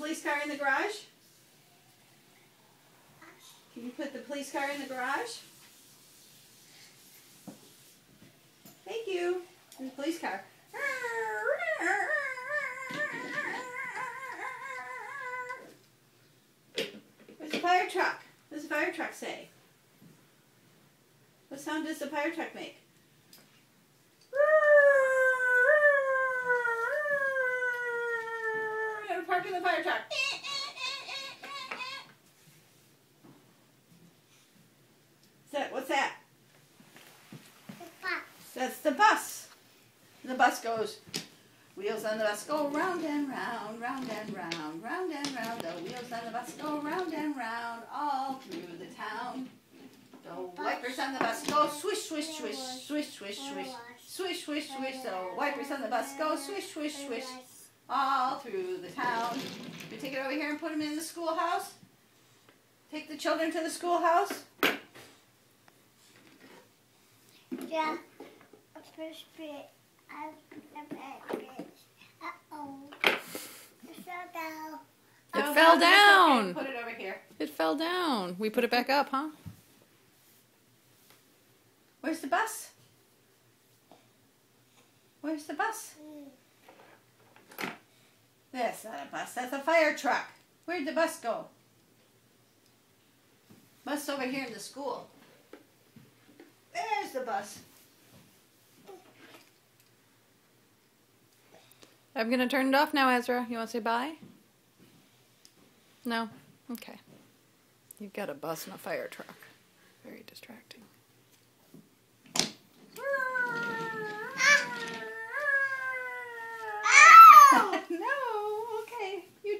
police car in the garage? Can you put the police car in the garage? Thank you. There's the police car. Where's the fire truck? What does the fire truck say? What sound does the fire truck make? Gotta park in the fire truck. What's that? The bus. That's the bus. The bus goes. Wheels on the bus go round and round, round and round, round and round. The wheels on the bus go round and round, all through the town. The wipers on the bus go swish, swish, swish, swish, swish, swish, swish, swish, swish. The wipers on the bus go swish, swish, swish, all through the town. You take it over here and put them in the schoolhouse. Take the children to the schoolhouse. Yeah. First bit. Uh-oh. It fell down. It fell down. Okay. Put it over here. It fell down. We put it back up, huh? Where's the bus? Where's the bus? That's not a bus. That's a fire truck. Where'd the bus go? Bus over here in the school. There's the bus. I'm going to turn it off now, Ezra. You want to say bye? No? Okay. You've got a bus and a fire truck. Very distracting. No, okay. You